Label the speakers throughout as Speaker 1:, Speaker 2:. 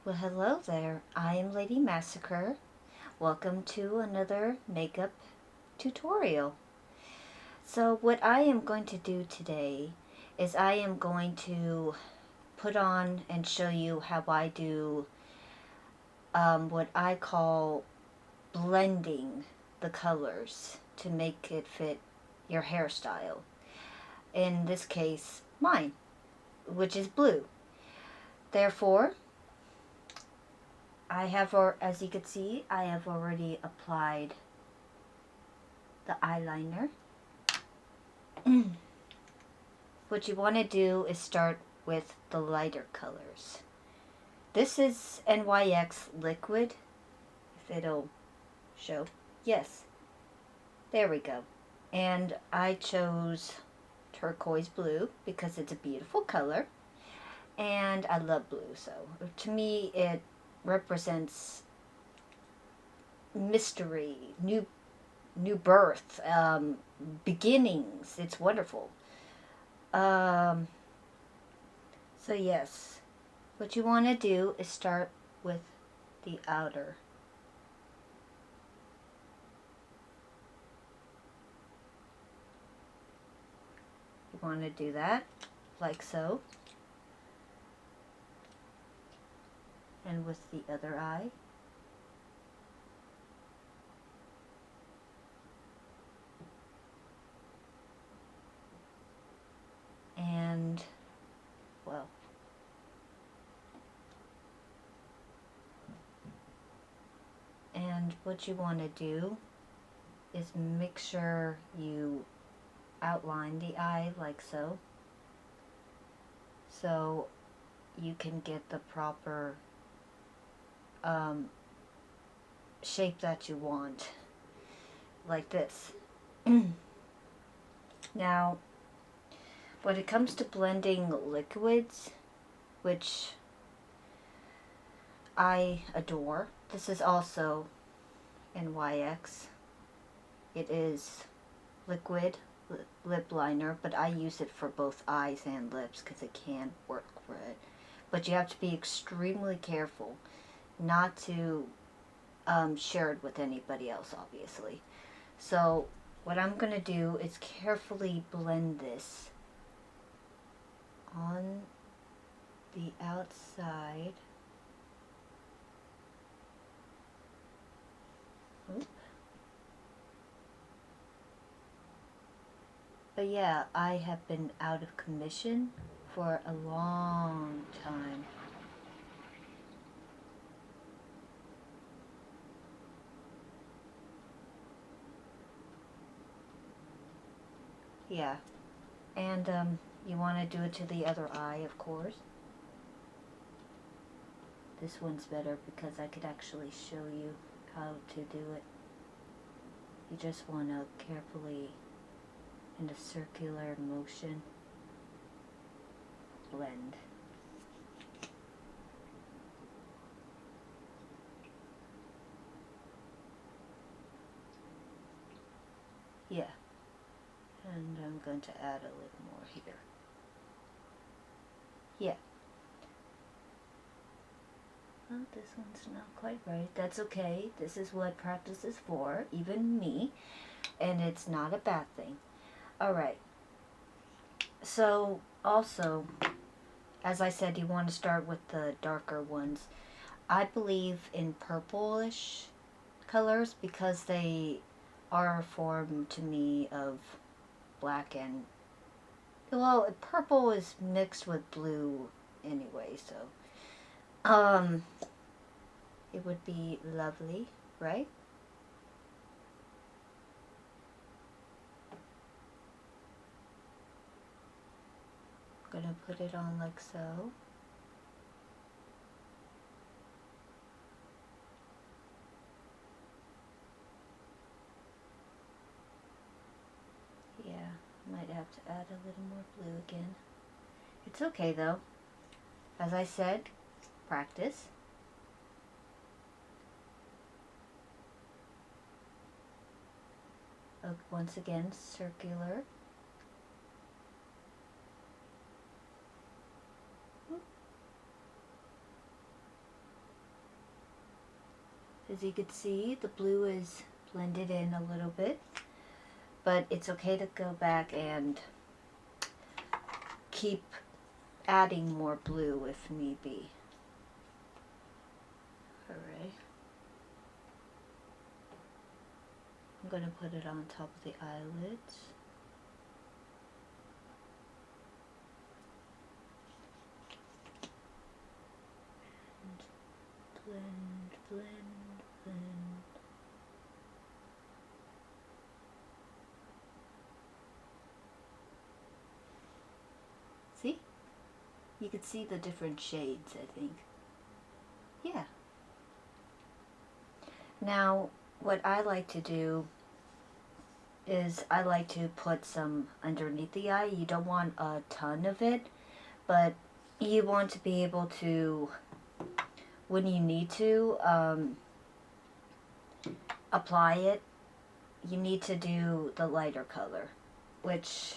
Speaker 1: Well, hello there. I am Lady Massacre. Welcome to another makeup tutorial. So what I am going to do today is I am going to put on and show you how I do what I call blending the colors to make it fit your hairstyle. In this case, mine, which is blue. Therefore, as you can see, I have already applied the eyeliner. What you want to do is start with the lighter colors. This is NYX liquid, if it'll show. Yes, there we go. And I chose turquoise blue because it's a beautiful color and I love blue, so to me it represents mystery, new birth, beginnings. It's wonderful. So yes, what you want to do is start with the outer. You want to do that like so. And with the other eye. And, well, and what you want to do is make sure you outline the eye like so, so you can get the proper shape that you want, like this. Now, when it comes to blending liquids, which I adore, this is also NYX. It is liquid lip liner, but I use it for both eyes and lips because it can work for it. But you have to be extremely careful not to share it with anybody else, obviously. So what I'm going to do is carefully blend this on the outside. Oop. But yeah, I have been out of commission for a long time. Yeah, and you want to do it to the other eye, of course. This one's better because I could actually show you how to do it. You just want to carefully, in a circular motion, blend. Yeah, and I'm going to add a little more here. Yeah. Oh, this one's not quite right. That's okay. This is what practice is for, even me, and it's not a bad thing. Alright. So, also, as I said, you want to start with the darker ones. I believe in purplish colors because they are a form to me of black and, well, purple is mixed with blue anyway, so it would be lovely, right? I'm gonna put it on like so. Yeah, might have to add a little more blue again. It's okay though. As I said, practice. Once again, circular. As you can see, the blue is blended in a little bit, but it's okay to go back and keep adding more blue if need be. Alright. I'm going to put it on top of the eyelids. And blend, blend, blend. See? You can see the different shades, I think. Yeah. Now, what I like to do is I like to put some underneath the eye. You don't want a ton of it, but you want to be able to, when you need to apply it, you need to do the lighter color, which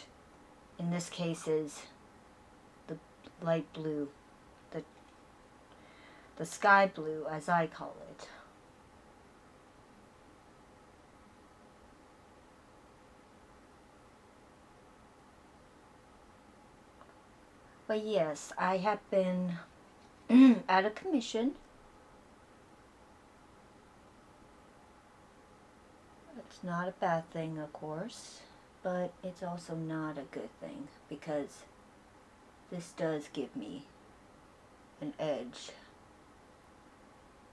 Speaker 1: in this case is the light blue, the sky blue as I call it. But yes, I have been out of commission. It's not a bad thing, of course, but it's also not a good thing because this does give me an edge.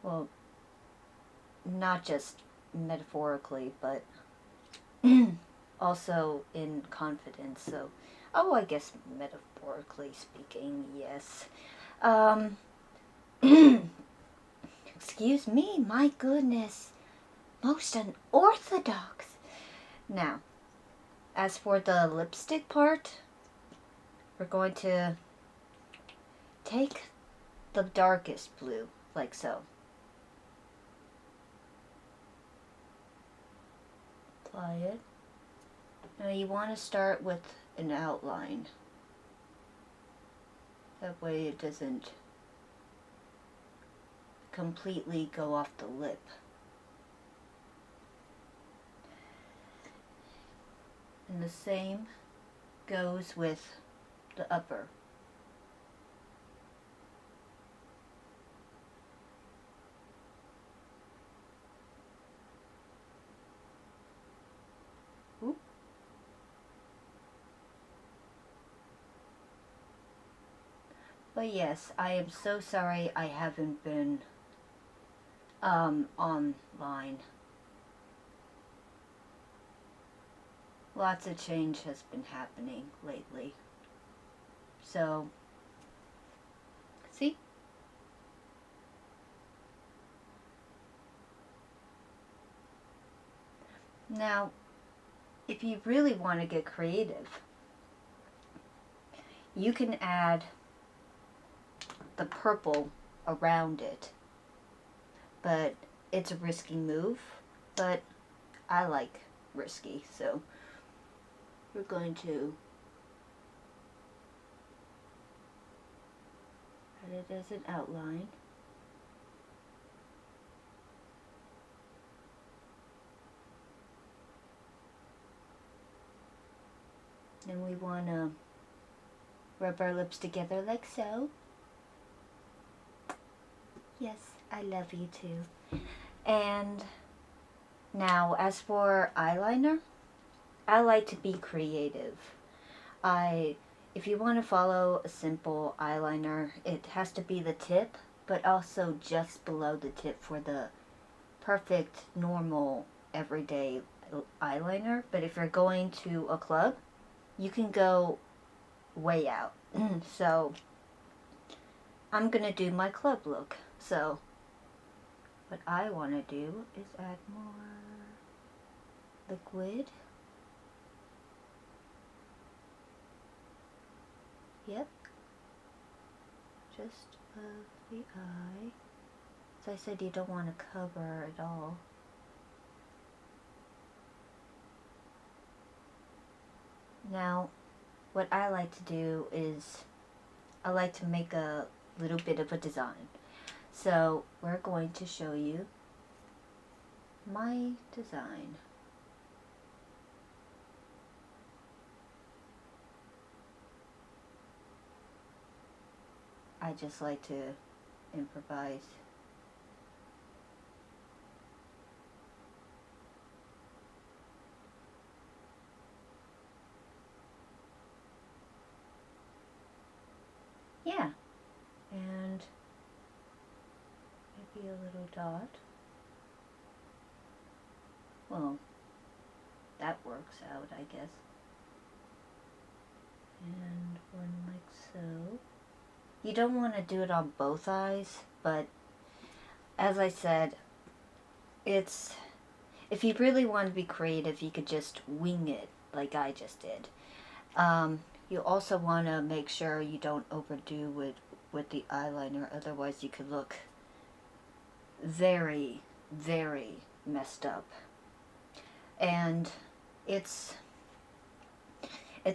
Speaker 1: Well, not just metaphorically, but also in confidence. So, oh, I guess metaphorically speaking, yes. Excuse me, my goodness. Most unorthodox. Now, as for the lipstick part, we're going to take the darkest blue, like so. Apply it. Now you want to start with an outline. That way it doesn't completely go off the lip. And the same goes with the upper. Oop. But yes, I am so sorry I haven't been online. Lots of change has been happening lately. So, see? Now, if you really want to get creative, you can add the purple around it. But it's a risky move, but I like risky, so we're going to add it as an outline. Then we want to rub our lips together like so. Yes, I love you too. And now, as for eyeliner, I like to be creative. If you want to follow a simple eyeliner, it has to be the tip, but also just below the tip for the perfect, normal, everyday eyeliner. But if you're going to a club, you can go way out. So, I'm going to do my club look. So, what I want to do is add more liquid. Yep. Just above the eye. So I said you don't want to cover at all. Now, what I like to do is I like to make a little bit of a design. So we're going to show you my design. I just like to improvise. Yeah, and maybe a little dot. Well, that works out, I guess. And one like so. You don't want to do it on both eyes, but as I said, it's, if you really want to be creative, you could just wing it like I just did. You also want to make sure you don't overdo with the eyeliner, otherwise you could look very, very messed up. And it's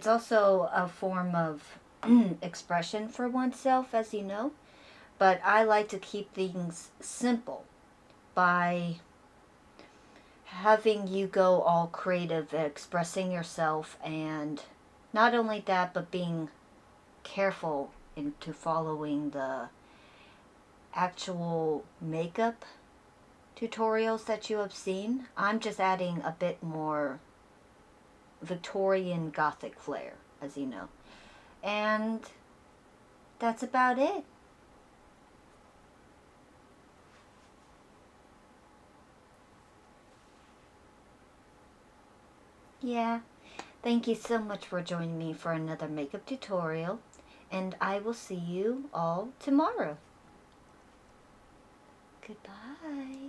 Speaker 1: also a form of expression for oneself, as you know, but I like to keep things simple by having you go all creative, expressing yourself, and not only that, but being careful into following the actual makeup tutorials that you have seen. I'm just adding a bit more Victorian Gothic flair, as you know. And that's about it. Yeah. Thank you so much for joining me for another makeup tutorial, and I will see you all tomorrow. Goodbye.